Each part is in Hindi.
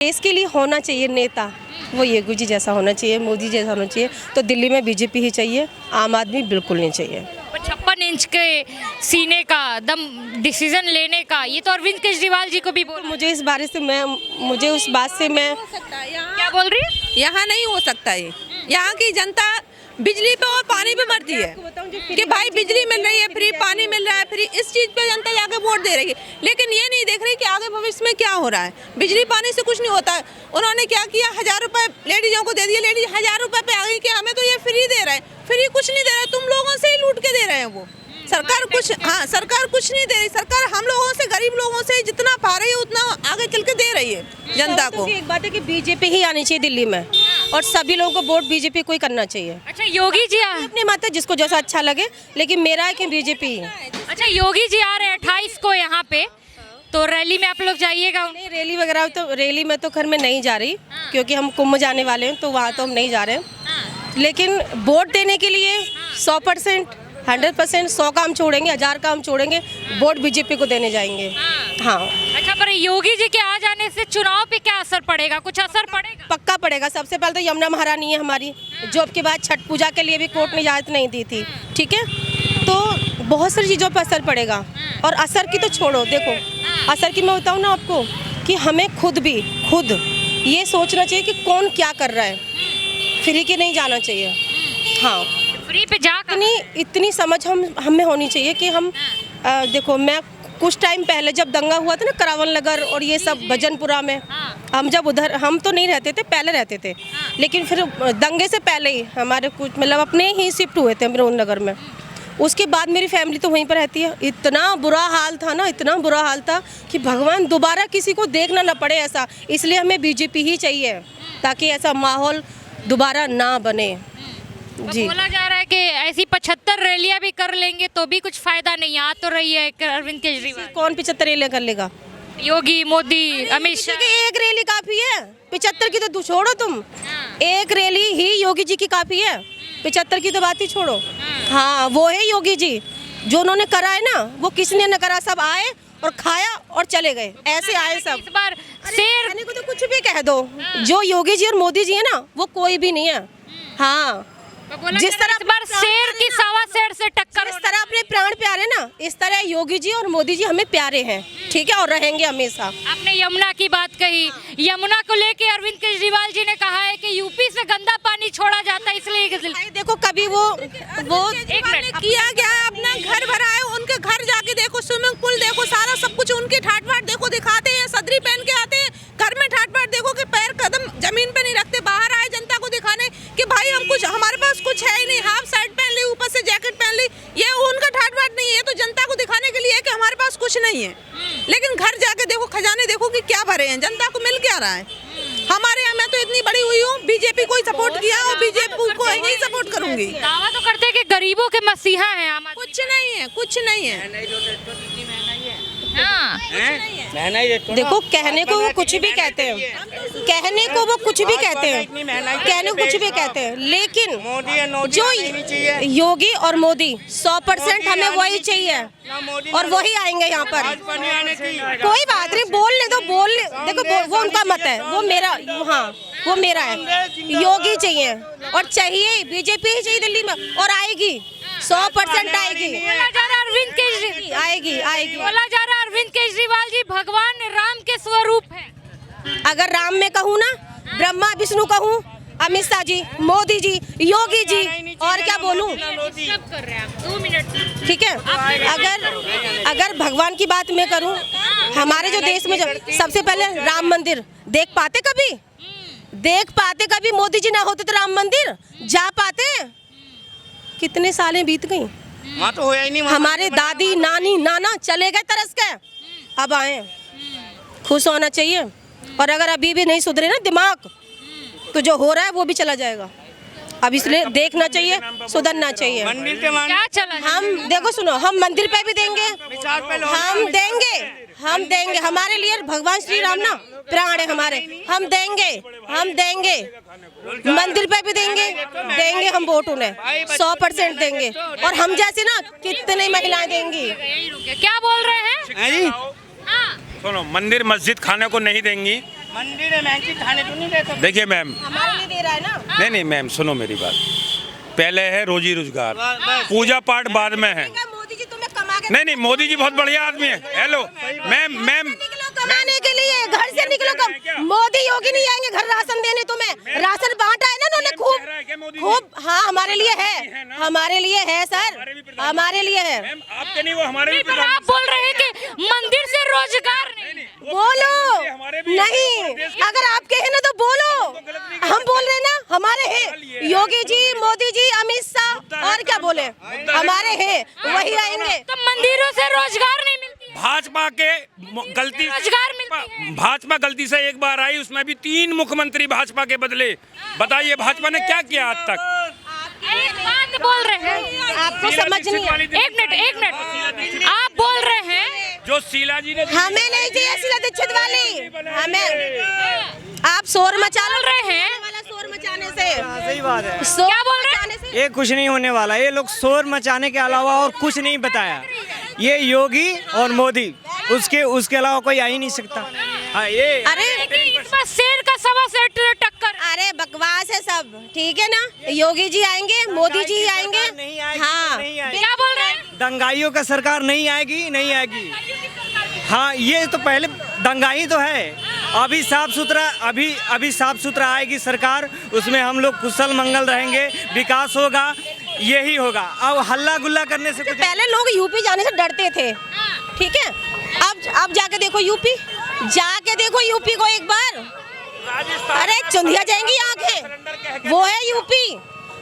देश के लिए होना चाहिए नेता, वो योगी जी जैसा होना चाहिए, मोदी जैसा होना चाहिए। तो दिल्ली में बीजेपी ही चाहिए, आम आदमी बिल्कुल नहीं चाहिए। 56 इंच के सीने का दम डिसीजन लेने का, ये तो अरविंद केजरीवाल जी को भी बोल। मुझे इस बारे से मुझे उस बात से मैं क्या बोल रही है? यहाँ नहीं हो सकता ये। यहाँ की जनता बिजली पे और पानी पे मरती है कि भाई बिजली मिल रही है फ्री, पानी मिल रहा है फ्री, इस चीज पे जनता जाके वोट दे रही है। लेकिन ये नहीं देख रही कि आगे भविष्य में क्या हो रहा है। बिजली पानी से कुछ नहीं होता है। उन्होंने क्या किया, 1000 रुपए लेडीजों को दे दिए, लेडीज 1000 रुपए पे आ गई कि हमें तो ये फ्री दे रहे हैं। फ्री कुछ नहीं दे रहा है, तुम लोगों से ही लूट के दे रहे हैं वो। सरकार कुछ, हाँ सरकार कुछ नहीं दे रही। सरकार हम लोगों से, गरीब लोगों से जितना पा रही है उतना आगे चल के दे रही है जनता को। एक बात है कि बीजेपी ही आनी चाहिए दिल्ली में, और सभी लोगों को वोट बीजेपी को ही करना चाहिए। अच्छा योगी जी अपनी मत है, जिसको जैसा अच्छा लगे, लेकिन मेरा है कि बीजेपी ही। अच्छा योगी जी आ रहे हैं 28 को यहाँ पे, तो रैली में आप लोग जाइएगा? नहीं, रैली वगैरह तो रैली में तो खैर मैं नहीं जा रही, क्योंकि हम कुंभ जाने वाले हैं, तो वहाँ तो हम नहीं जा रहे हैं। लेकिन वोट देने के लिए 100%, 100%, 100 काम छोड़ेंगे, 1000 काम छोड़ेंगे, वोट बीजेपी को देने जाएंगे। हाँ। अच्छा, पर योगी जी के आ जाने से चुनाव पे क्या असर पड़ेगा? कुछ असर पड़ेगा? पक्का पड़ेगा। सबसे पहले तो यमुना महारानी है हमारी, जो अब के बाद छठ पूजा के लिए भी कोर्ट ने इजाज़त नहीं दी थी, ठीक है। तो बहुत सारी चीज़ों पर असर पड़ेगा। और असर की तो छोड़ो, देखो असर की मैं बताऊँ ना आपको, कि हमें खुद ये सोचना चाहिए कि कौन क्या कर रहा है, फ्री के नहीं जाना चाहिए। हाँ, फ्री पे जा इतनी समझ हम में होनी चाहिए कि हम देखो, मैं कुछ टाइम पहले जब दंगा हुआ था ना करावन नगर और ये सब भजनपुरा में, हम जब उधर, हम तो नहीं रहते थे, पहले रहते थे, लेकिन फिर दंगे से पहले ही हमारे कुछ मतलब अपने ही शिफ्ट हुए थे अमरोन नगर में। उसके बाद मेरी फैमिली तो वहीं पर रहती है। इतना बुरा हाल था ना, इतना बुरा हाल था कि भगवान दोबारा किसी को देखना ना पड़े ऐसा। इसलिए हमें बीजेपी ही चाहिए, ताकि ऐसा माहौल दोबारा ना बने। जी, बोला जा रहा है कि ऐसी 75 रैलियां भी कर लेंगे तो भी कुछ फायदा नहीं। आ तो रही है अरविंद केजरीवाल। कौन 75 रैलियां कर लेगा? योगी, मोदी, अमित शाह। एक रैली काफी है, 75 की तो छोड़ो तुम। एक रैली ही योगी जी की काफी है, 75 की तो बात ही छोड़ो। हाँ, वो है योगी जी, जो उन्होंने करा है ना, वो किसने न करा। सब आए और खाया और चले गए, ऐसे आए सब। इस बार शेर को तो कुछ भी कह दो, जो योगी जी और मोदी जी है ना, वो कोई भी नहीं है। हाँ, जिस तरह इस बार शेर की सवा शेर से टक्कर, इस तरह अपने प्राण प्यारे ना, इस तरह योगी जी और मोदी जी हमें प्यारे हैं, ठीक है, और रहेंगे हमेशा। आपने यमुना की बात कही, यमुना को लेके अरविंद केजरीवाल जी ने कहा है कि यूपी से गंदा पानी छोड़ा जाता है, इसलिए देखो कभी वो एक मिनट किया गया है, अपना घर भरा है, उनके घर जाके देखो, स्विमिंग पूल देखो, सारा सब कुछ उनकी ठाट बाट देखो, दिखाते हैं, सदरी पहन के आते हैं, घर में ठाट बाट देखो कि पैर कदम जमीन पे नहीं रखते। बाहर आए जनता को दिखाने कि भाई हम कुछ, हमारे पास कुछ है ही नहीं, हाफ शर्ट पहन ली, ऊपर से जैकेट पहन ली, ये उनका ठाट बाट नहीं है, तो जनता को दिखाने के लिए है कि हमारे पास कुछ नहीं है। लेकिन घर जाके देखो, खजाने देखो कि क्या भरे हैं, जनता को मिल क्या रहा है। हमारे यहाँ, मैं तो इतनी बड़ी हुई हूँ, बीजेपी को ही सपोर्ट किया और बीजेपी को ही सपोर्ट करूंगी। दावा तो करते हैं कि गरीबों के मसीहा हैं आम आदमी। कुछ नहीं है, कुछ नहीं है। हाँ, देखो, कहने को वो कुछ भी कहते हैं, कहने को वो कुछ भी कहते हैं, कहने को कुछ भी कहते हैं, लेकिन जो योगी और मोदी 100% हमें वही चाहिए, और वही आएंगे यहाँ पर। कोई बात नहीं, बोलने दो, देखो वो उनका मत है, वो मेरा, हाँ वो मेरा है। योगी चाहिए, और चाहिए बीजेपी ही चाहिए दिल्ली में, और आएगी 100% आएगी। बोला जा रहा अरविंद केजरीवाल, आएगी। बोला जा रहा अरविंद केजरीवाल जी भगवान राम के स्वरूप है। अगर राम में कहूँ ना, ब्रह्मा विष्णु कहूँ, अमित शाह जी, मोदी जी, योगी जी, और क्या बोलूँ? कर रहे हैं आप 2 मिनट, ठीक है। अगर भगवान की बात मैं करूँ, हमारे जो देश में सबसे पहले राम मंदिर देख पाते कभी मोदी जी ना होते तो राम मंदिर जा पाते? कितने सालें बीत गई, वहाँ तो होया ही नहीं। हमारे दादी नानी नाना चले गए तरस के, अब आए। खुश होना चाहिए, और अगर अभी भी नहीं सुधरे ना दिमाग, तो जो हो रहा है वो भी चला जाएगा। अब इसलिए देखना चाहिए, सुधरना चाहिए। क्या चला? हम देखो, सुनो, हम मंदिर पे भी देंगे, हम देंगे, हमारे लिए भगवान श्री राम ना प्राण है हमारे, हम देंगे, मंदिर पे भी देंगे हम वोट उन्हें 100% देंगे, और हम जैसे ना कितने महिलाएं देंगी। क्या बोल रहे हैं? सुनो, मंदिर मस्जिद खाने को नहीं देंगी, मंडी में महंगी खाने को नहीं देते। देखिए मैम, हमारे लिए दे रहा है ना। नहीं मैम, सुनो मेरी बात। पहले है रोजी रोजगार, पूजा पाठ बाद में है। मोदी जी तुम्हें कमा के नहीं, मोदी जी बहुत बढ़िया आदमी है। हेलो मैम कमाने के लिए घर से निकलो कम। मोदी योगी नहीं आएंगे घर राशन देने तुम्हें। राशन बांटा है ना उन्होंने खूब। हाँ हमारे लिए है, हमारे लिए है सर, हमारे लिए है। आपके नहीं, वो हमारे भी। पर आप बोल रहे हैं कि मंदिर से रोजगार नहीं। बोलो नहीं, अगर आपके है ना तो बोलो। हम बोल रहे हैं ना, हमारे हैं योगी जी, मोदी जी, अमित शाह, और क्या बोले, हमारे हैं, वही आएंगे। तो मंदिरों से रोजगार नहीं मिलती। भाजपा के गलती, रोजगार मिलती है। भाजपा गलती से एक बार आई, उसमें भी 3 मुख्यमंत्री भाजपा के बदले। बताइए भाजपा ने क्या किया आज तक? एक बात बोल रहे हैं, आपको समझ नहीं है। एक मिनट, आप बोल रहे हैं जो शीला जी ने, हमें नहीं चाहिए शीला दीक्षित वाली, हमें। आप शोर मचा रहे हैं, शोर मचाने से। सही बात है। क्या बोल रहे हैं? ये कुछ नहीं होने वाला। ये लोग शोर मचाने के अलावा और कुछ नहीं बताया। ये योगी और मोदी, उसके अलावा कोई आ ही नहीं सकता। हाँ ये अरे इस बार शेर का 1.25 शेर टक्कर। अरे बकवास है सब, ठीक है ना। योगी जी आएंगे, मोदी जी आएंगे। नहीं आएगी, हाँ नहीं आएगी। क्या बोल रहे हैं? दंगाइयों का सरकार नहीं आएगी, नहीं आएगी। हाँ ये तो पहले दंगाई तो है। अभी साफ सुथरा आएगी सरकार, उसमें हम लोग कुशल मंगल रहेंगे, विकास होगा, यही होगा। अब हल्ला गुल्ला करने से कुछ। पहले लोग यूपी जाने से डरते थे, ठीक है। अब जाके देखो यूपी, जाके देखो यूपी को एक बार। अरे चुंधिया जाएंगी आंखें। वो है यूपी,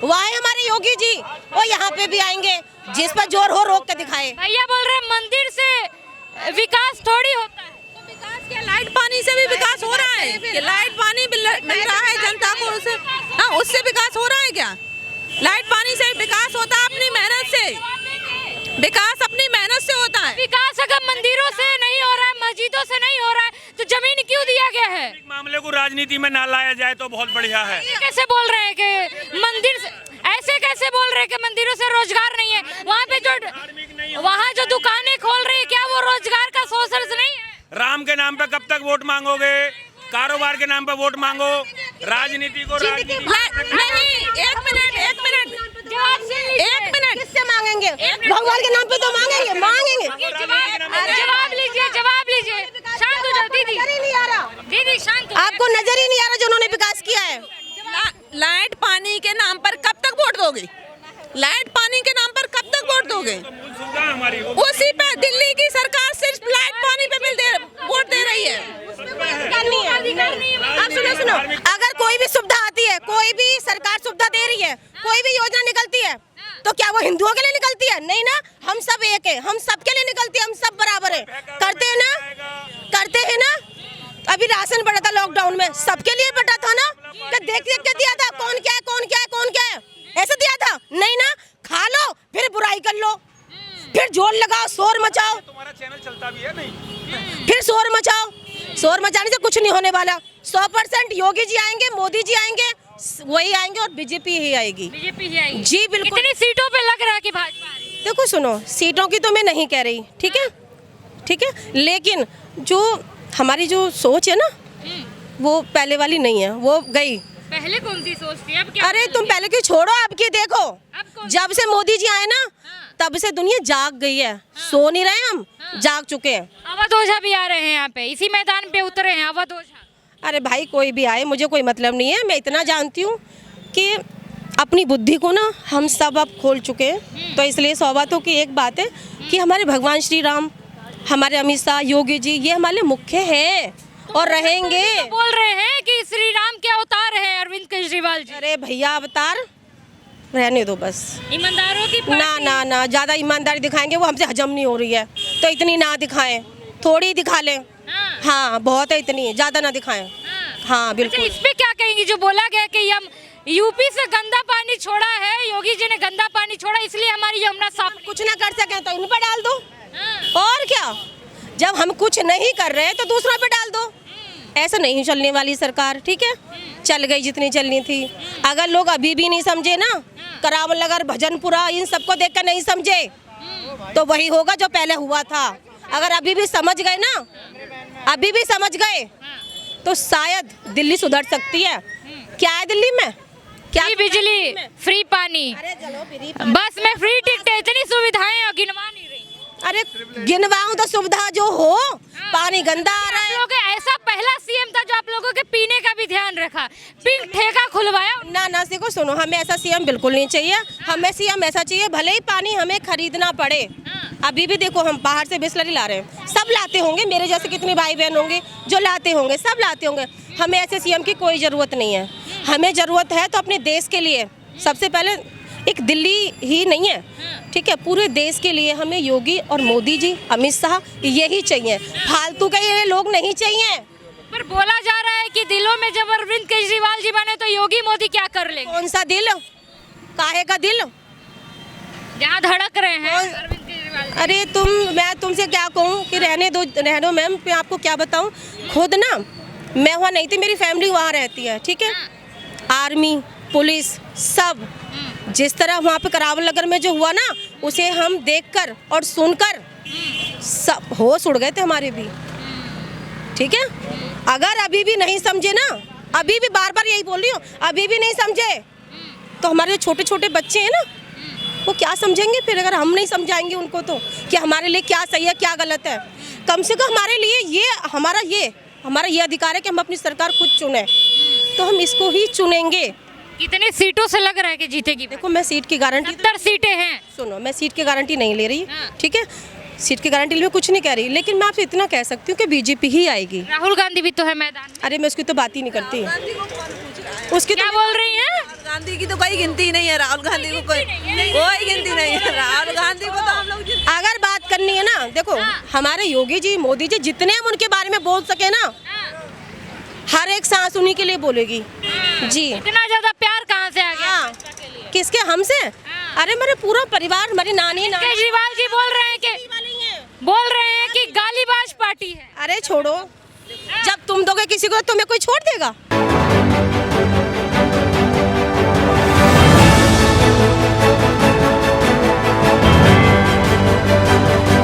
वह है हमारे योगी जी, वो यहाँ पे भी आएंगे। जिस पर जोर हो रोक के दिखाए। भैया बोल रहे हैं मंदिर से विकास थोड़ी होता है। तो विकास क्या, लाइट पानी से भी विकास हो रहा है कि लाइट पानी मिल रहा है जनता को, उससे हाँ उससे विकास हो रहा है क्या? लाइट पानी से विकास होता है अपनी मेहनत से। विकास अपनी मेहनत से होता है। विकास अगर मंदिरों से नहीं हो रहा है, मस्जिदों से नहीं हो रहा है, तो जमीन क्यों दिया गया है? मामले को राजनीति में ना लाया जाए तो बहुत बढ़िया है। कैसे बोल रहे हैं कि मंदिर से, ऐसे कैसे बोल रहे हैं कि मंदिरों से रोजगार नहीं है? वहाँ जो दुकानें खोल रही है, क्या वो रोजगार का सोर्स नहीं है? राम के नाम पे कब तक वोट मांगोगे? कारोबार के नाम पे वोट मांगो, राजनीति को नहीं, एक मिनट किससे मांगेंगे? भगवान के नाम पे तो मांगेंगे। जवाब लीजिए। शांत हो जाओ दीदी। दीदी शांत हो। आपको नजर ही नहीं आ रहा जो उन्होंने विकास किया है? लाइट पानी के नाम पर कब तक वोट दोगे? लाइट पानी के नाम पर कब तक वोट दोगे? उसी पे दिल्ली की सरकार सिर्फ लाइट पानी पे वोट दे रही है। अब सुनो, अगर कोई भी सुविधा आती है, कोई भी सरकार सुविधा दे रही है, कोई भी योजना निकलती है, तो क्या वो हिंदुओं के लिए निकलती है? नहीं ना, हम सब एक है, हम सबके लिए निकलती है, हम सब बराबर है। करते हैं ना। अभी राशन बढ़ा था लॉकडाउन में, सबके लिए बटा था ना, कि देख के दिया था कौन क्या है, ऐसे दिया था? नहीं ना, खा लो फिर बुराई कर लो, फिर जोर लगाओ, शोर मचाओ। तुम्हारा चैनल चलता भी है नहीं? फिर शोर मचाने से कुछ नहीं होने वाला। 100% योगी जी आएंगे, मोदी जी आएंगे, वही आएंगे और बीजेपी ही आएगी। बीजेपी ही आएगी। जी बिल्कुल। कितनी सीटों पे लग रहा है कि भाजपा आ रही है? देखो सुनो, सीटों की तो मैं नहीं कह रही, ठीक है, लेकिन जो हमारी जो सोच है ना, वो पहले वाली नहीं है, वो गई। पहले कौन सी सोच थी, अब क्या? अरे तुम पहले की छोड़ो, अब की देखो। कौन? जब से मोदी जी आए ना, तब से दुनिया जाग गई है। सो नहीं रहे हम, जाग चुके हैं। अवध ओझा भी आ रहे हैं यहाँ पे, इसी मैदान पे उतरे हैं अवध ओझा। अरे भाई कोई भी आए, मुझे कोई मतलब नहीं है। मैं इतना जानती हूँ कि अपनी बुद्धि को ना हम सब अब खोल चुके हैं। तो इसलिए सौभाग्यों की एक बात है कि हमारे भगवान श्री राम, हमारे अमित शाह, योगी जी, ये हमारे मुख्य हैं और रहेंगे। तो बोल रहे हैं कि श्री राम के अवतार हैं अरविंद केजरीवाल जी। अरे भैया अवतार रहने दो बस। ईमानदारों की ना ज़्यादा ईमानदारी दिखाएंगे वो हमसे हजम नहीं हो रही है, तो इतनी ना दिखाएं, थोड़ी दिखा लें। हाँ बहुत है, इतनी ज़्यादा ना दिखाएं। हाँ बिल्कुल। इस पे क्या कहेंगे जो बोला गया कि हम यूपी से गंदा पानी छोड़ा है, योगी जी ने गंदा पानी छोड़ा, इसलिए हमारी यमुना साफ। कुछ ना कर सके तो इन पर डाल दो, और क्या। जब हम कुछ नहीं कर रहे तो दूसरों पे डाल दो। ऐसा नहीं चलने वाली सरकार, ठीक है। चल गई जितनी चलनी थी। अगर लोग अभी भी नहीं समझे ना, करावल नगर, भजनपुरा, इन सबको देखकर नहीं समझे, तो वही होगा जो पहले हुआ था। अगर अभी भी समझ गए ना, अभी भी समझ गए, तो शायद दिल्ली सुधर सकती है। क्या है दिल्ली में? क्या फ्री बिजली, फ्री पानी, अरे चलो बस में फ्री टिकट, इतनी सुविधाएं हैं, गिनवा नहीं रही। अरे गिनवाऊं तो सुविधा जो हो, पानी गंदा आ रहा आप है। लोगों के ऐसा पहला सीएम था जो आप लोगों के पीने का भी ध्यान रखा, पिंक ठेका खुलवाया। ना देखो सुनो, हमें ऐसा सीएम बिल्कुल नहीं चाहिए। हमें सीएम ऐसा चाहिए भले ही पानी हमें खरीदना पड़े। अभी भी देखो हम बाहर से बिस्लरी ला रहे हैं, सब लाते होंगे, मेरे जैसे कितने भाई बहन होंगे जो लाते होंगे, सब लाते होंगे। हमें ऐसे सीएम की कोई ज़रूरत नहीं है। हमें ज़रूरत है तो अपने देश के लिए, सबसे पहले एक दिल्ली ही नहीं है, ठीक है, पूरे देश के लिए हमें योगी और मोदी जी, अमित शाह यही चाहिए, फालतू के ये लोग नहीं चाहिए। पर बोला जा रहा है कि दिलों में जब अरविंद केजरीवाल जी बने तो योगी मोदी क्या कर लेंगे? कौन सा दिल? काहे का दिल? जहाँ धड़क रहे हैं अरविंद केजरीवाल जी। अरे मैं तुमसे क्या कहूँ कि रहने दो मैम, मैं आपको क्या बताऊँ। खुद ना मैं वहाँ नहीं थी, मेरी फैमिली वहाँ रहती है, ठीक है। आर्मी, पुलिस, सब जिस तरह वहाँ पे करावल नगर में जो हुआ ना, उसे हम देखकर और सुनकर सब होश उड़ गए थे हमारे भी, ठीक है। अगर अभी भी नहीं समझे ना, अभी भी बार बार यही बोल रही हूँ, अभी भी नहीं समझे तो हमारे जो छोटे छोटे बच्चे हैं ना, वो क्या समझेंगे फिर, अगर हम नहीं समझाएंगे उनको तो कि हमारे लिए क्या सही है क्या गलत है। कम से कम हमारे लिए ये हमारा ये अधिकार है कि हम अपनी सरकार खुद चुने, तो हम इसको ही चुनेंगे। कितने सीटों से लग रहा है कि जीतेगी? देखो मैं सीट की गारंटी 70 सीटें हैं। सुनो, मैं सीट की गारंटी नहीं ले रही, हाँ। ठीक है, सीट की गारंटी लिए कुछ नहीं कह रही, लेकिन मैं आपसे इतना कह सकती हूँ कि बीजेपी ही आएगी। राहुल गांधी भी तो है मैदान में। अरे मैं उसकी तो बात ही नहीं करती, गांधी को कौन पूछ रहा है? उसकी क्या तो बोल रही हैं? राहुल गांधी की तो कोई गिनती नहीं है। राहुल गांधी को कोई गिनती नहीं है। राहुल गांधी को तो हम लोग अगर बात करनी है ना, देखो हमारे योगी जी, मोदी जी, जितने हम उनके बारे में बोल सके ना, हर एक सांस उन्हीं के लिए बोलेगी जी। इतना ज्यादा प्यार कहाँ से आ गया? हाँ, किसके? हमसे? अरे मेरे पूरा परिवार, मेरी नानी केजरीवाल जी बोल रहे हैं कि गालीबाज पार्टी है। अरे छोड़ो, जब तुम दोगे किसी को तो तुम्हें कोई छोड़ देगा?